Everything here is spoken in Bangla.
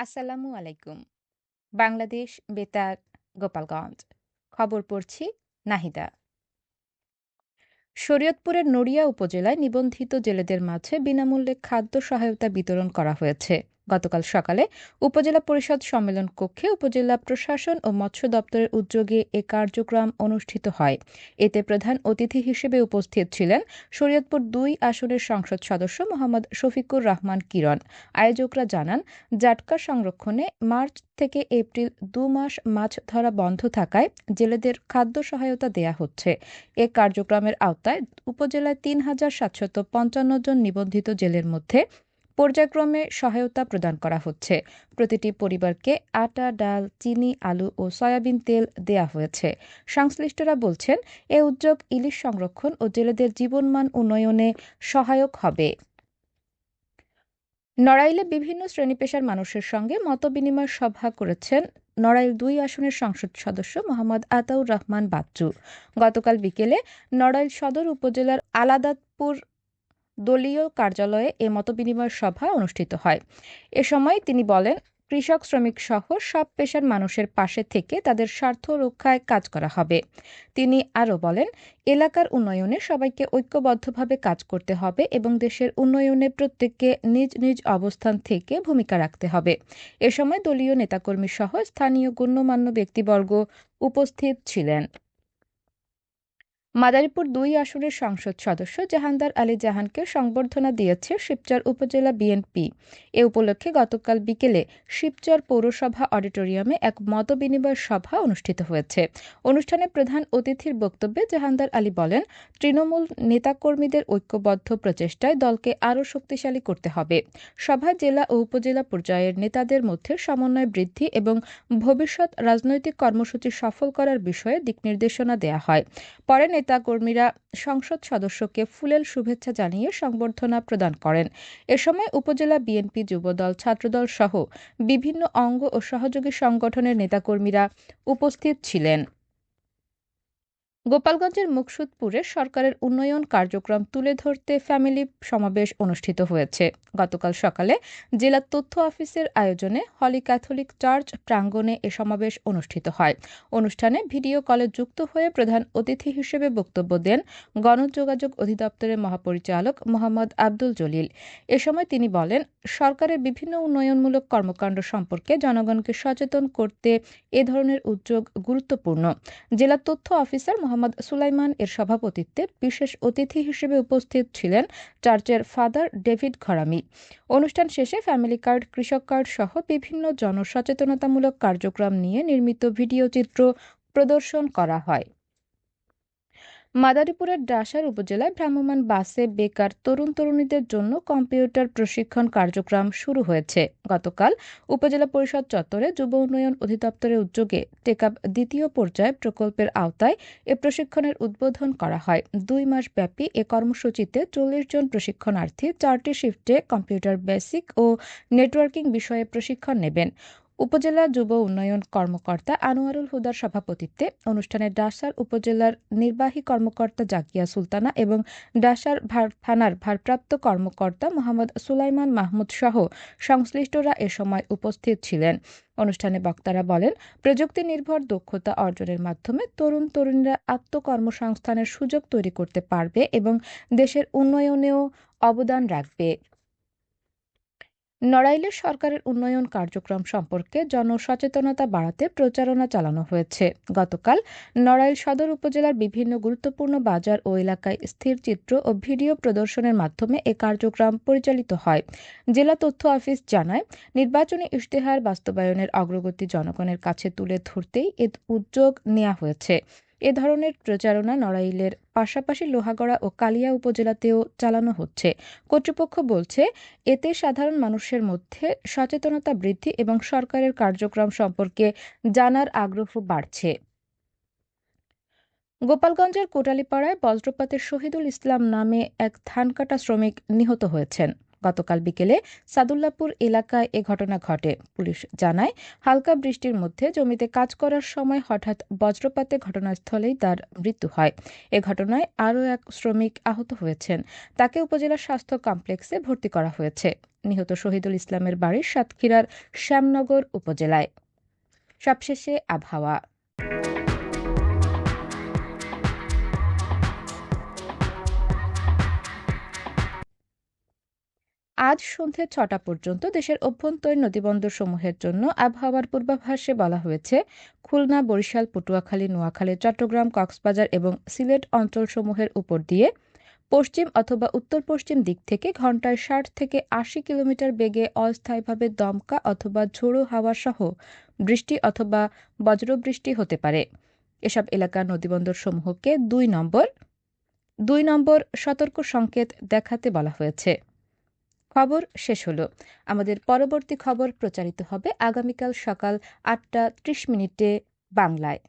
আসসালামু আলাইকুম। বাংলাদেশ বেতার গোপালগঞ্জ। খবর পড়ছি নাহিদা। শরীয়তপুরের নড়িয়া উপজেলায় নিবন্ধিত জেলেদের মাঝে বিনামূল্যে খাদ্য সহায়তা বিতরণ করা হয়েছে। গতকাল সকালে উপজেলা পরিষদ সম্মেলন কক্ষে উপজেলা প্রশাসন ও মৎস্য দপ্তরের উদ্যোগে এ কার্যক্রম অনুষ্ঠিত হয়। এতে প্রধান অতিথি হিসেবে উপস্থিত ছিলেন শরীয়তপুর ২ আসনের সংসদ সদস্য মোহাম্মদ শফিকুর রহমান কিরণ। আয়োজকরা জানান, জাটকা সংরক্ষণে মার্চ থেকে এপ্রিল ২ মাস মাছ ধরা বন্ধ থাকায় জেলেদের খাদ্য সহায়তা দেয়া হচ্ছে। এ কার্যক্রমের আওতায় উপজেলায় ৩,৭৫৫ জন নিবন্ধিত জেলের মধ্যে পর্যায়ক্রমে সহায়তা প্রদান করা হচ্ছে। প্রতিটি পরিবারকে আটা, ডাল, চিনি, আলু ও সয়াবিন তেল দেয়া হয়েছে। সংশ্লিষ্টরা বলছেন, এ উদ্যোগ ইলিশ সংরক্ষণ ও জেলেদের জীবনমান উন্নয়নে সহায়ক হবে। নড়াইলে বিভিন্ন শ্রেণী-পেশার মানুষের সঙ্গে মতবিনিময় সভা করেছেন নড়াইল ২ আসনের সংসদ সদস্য মোহাম্মদ আতাউর রহমান বাচ্চু। গতকাল বিকেলে নড়াইল সদর উপজেলার আলাদাতপুর দলীয় কার্যালয়ে এ মতবিনিময় সভা অনুষ্ঠিত হয়। এ সময় তিনি বলেন, কৃষক, শ্রমিক সহ সব পেশার মানুষের পাশে থেকে তাদের স্বার্থ রক্ষায় কাজ করা হবে। তিনি আরও বলেন, এলাকার উন্নয়নে সবাইকে ঐক্যবদ্ধভাবে কাজ করতে হবে এবং দেশের উন্নয়নে প্রত্যেককে নিজ নিজ অবস্থান থেকে ভূমিকা রাখতে হবে। এ সময় দলীয় নেতাকর্মী সহ স্থানীয় গণ্যমান্য ব্যক্তিবর্গ উপস্থিত ছিলেন। মাদারীপুর ২ আসনের সংসদ সদস্য জাহানদার আলী জাহানকে সংবর্ধনা দিয়েছে শিবচর উপজেলা বিএনপি। এ উপলক্ষে গতকাল বিকেলে শিবচর পৌরসভা অডিটোরিয়ামে এক মতবিনিময় সভা অনুষ্ঠিত হয়েছে। অনুষ্ঠানে প্রধান অতিথির বক্তব্যে জাহানদার আলী বলেন, তৃণমূল নেতাকর্মীদের ঐক্যবদ্ধ প্রচেষ্টায় দলকে আরও শক্তিশালী করতে হবে। সভায় জেলা ও উপজেলা পর্যায়ের নেতাদের মধ্যে সমন্বয় বৃদ্ধি এবং ভবিষ্যৎ রাজনৈতিক কর্মসূচি সফল করার বিষয়ে দিকনির্দেশনা দেয়া হয়। পরে নেতাকর্মীরা সংসদ সদস্যকে ফুলেল শুভেচ্ছা জানিয়ে সংবর্ধনা প্রদান করেন। এ সময় উপজেলা বিএনপি, যুবদল, ছাত্রদল সহ বিভিন্ন অঙ্গ ও সহযোগী সংগঠনের নেতাকর্মীরা উপস্থিত ছিলেন। গোপালগঞ্জের মুকসুদপুরে সরকারের উন্নয়ন কার্যক্রম তুলে ধরতে ফ্যামিলি সমাবেশ অনুষ্ঠিত হয়েছে। গতকাল সকালে জেলা তথ্য অফিসের আয়োজনে হলি ক্যাথলিক চার্চ প্রাঙ্গণে এ সমাবেশ অনুষ্ঠিত হয়। অনুষ্ঠানে ভিডিও কলে যুক্ত হয়ে প্রধান অতিথি হিসেবে বক্তব্য দেন গণযোগাযোগ অধিদপ্তরের মহাপরিচালক মোহাম্মদ আব্দুল জলিল। এ সময় তিনি বলেন, সরকারের বিভিন্ন উন্নয়নমূলক কর্মকাণ্ড সম্পর্কে জনগণকে সচেতন করতে এ ধরনের উদ্যোগ গুরুত্বপূর্ণ। জেলা তথ্য অফিসার মোহাম্মদ সুলাইমান এর সভাপতিত্বে বিশেষ অতিথি হিসেবে উপস্থিত ছিলেন চার্চের ফাদার ডেভিড ঘরামি। অনুষ্ঠান শেষে ফ্যামিলি কার্ড, কৃষক কার্ড সহ বিভিন্ন জনসচেতনতামূলক কার্যক্রম নিয়ে নির্মিত ভিডিও চিত্র প্রদর্শন করা হয়। মাদারীপুরের ডাসার উপজেলায় ভ্রাম্যমাণ বাসে বেকার তরুণ-তরুণীদের জন্য কম্পিউটার প্রশিক্ষণ কার্যক্রম শুরু হয়েছে। গতকাল উপজেলা পরিষদ চত্বরে যুব উন্নয়ন অধিদপ্তরের উদ্যোগে টেকআপ দ্বিতীয় পর্যায় প্রকল্পের আওতায় এ প্রশিক্ষণের উদ্বোধন করা হয়। ২ মাস ব্যাপী এ কর্মসূচিতে ৪০ জন প্রশিক্ষণার্থী ৪টি শিফটে কম্পিউটার বেসিক ও নেটওয়ার্কিং বিষয়ে প্রশিক্ষণ নেবেন। উপজেলা যুব উন্নয়ন কর্মকর্তা আনোয়ারুল হুদার সভাপতিত্বে অনুষ্ঠানে ডাসার উপজেলার নির্বাহী কর্মকর্তা জাকিয়া সুলতানা এবং ডাসার থানার ভারপ্রাপ্ত কর্মকর্তা মোহাম্মদ সুলাইমান মাহমুদ সহ সংশ্লিষ্টরা এ সময় উপস্থিত ছিলেন। অনুষ্ঠানে বক্তারা বলেন, প্রযুক্তি নির্ভর দক্ষতা অর্জনের মাধ্যমে তরুণ-তরুণীরা আত্মকর্মসংস্থানের সুযোগ তৈরি করতে পারবে এবং দেশের উন্নয়নেও অবদান রাখবে। নড়াইলে সরকারের উন্নয়ন কার্যক্রম সম্পর্কে জনসচেতনতা বাড়াতে প্রচারণা চালানো হয়েছে। গতকাল নড়াইল সদর উপজেলার বিভিন্ন গুরুত্বপূর্ণ বাজার ও এলাকায় স্থিরচিত্র ও ভিডিও প্রদর্শনের মাধ্যমে এ কার্যক্রম পরিচালিত হয়। জেলা তথ্য অফিস জানায়, নির্বাচনী ইশতেহার বাস্তবায়নের অগ্রগতি জনগণের কাছে তুলে ধরতেই এ উদ্যোগ নেওয়া হয়েছে। এ ধরনের প্রচারণা নড়াইলের পাশাপাশি লোহাগড়া ও কালিয়া উপজেলাতেও চালানো হচ্ছে। কর্তৃপক্ষ বলছে, এতে সাধারণ মানুষের মধ্যে সচেতনতা বৃদ্ধি এবং সরকারের কার্যক্রম সম্পর্কে জানার আগ্রহ বাড়ছে। গোপালগঞ্জের কোটালীপাড়ায় বজ্রপাতে শহীদুল ইসলাম নামে এক ধান কাটা শ্রমিক নিহত হয়েছেন। গতকাল বিকেলে সাদুল্লাপুর এলাকায় এ ঘটনা ঘটে। পুলিশ জানায়, হালকা বৃষ্টির মধ্যে জমিতে কাজ করার সময় হঠাৎ বজ্রপাতে ঘটনাস্থলেই তার মৃত্যু হয়। এ ঘটনায় আরও এক শ্রমিক আহত হয়েছেন। তাকে উপজেলা স্বাস্থ্য কমপ্লেক্সে ভর্তি করা হয়েছে। নিহত শহীদুল ইসলামের বাড়ি সাতক্ষীরার শ্যামনগর উপজেলায়। সবশেষে আবহাওয়া। আজ সন্ধ্যে ৬টা পর্যন্ত দেশের অভ্যন্তরীণ নদীবন্দরসমূহের জন্য আবহাওয়ার পূর্বাভাসে বলা হয়েছে, খুলনা, বরিশাল, পটুয়াখালী, নোয়াখালী, চট্টগ্রাম, কক্সবাজার এবং সিলেট অঞ্চলসমূহের উপর দিয়ে পশ্চিম অথবা উত্তর-পশ্চিম দিক থেকে ঘন্টায় ৬০ থেকে ৮০ কিলোমিটার বেগে অস্থায়ীভাবে দমকা অথবা ঝোড়ো হাওয়া সহ বৃষ্টি অথবা বজ্রবৃষ্টি হতে পারে। এসব এলাকার নদীবন্দরসমূহকে ২ নম্বর সতর্ক সংকেত দেখাতে বলা হয়েছে। খবর শেষ হলো। আমাদের পরবর্তী খবর প্রচারিত হবে আগামীকাল সকাল ৮টা ৩০ মিনিটে বাংলায়।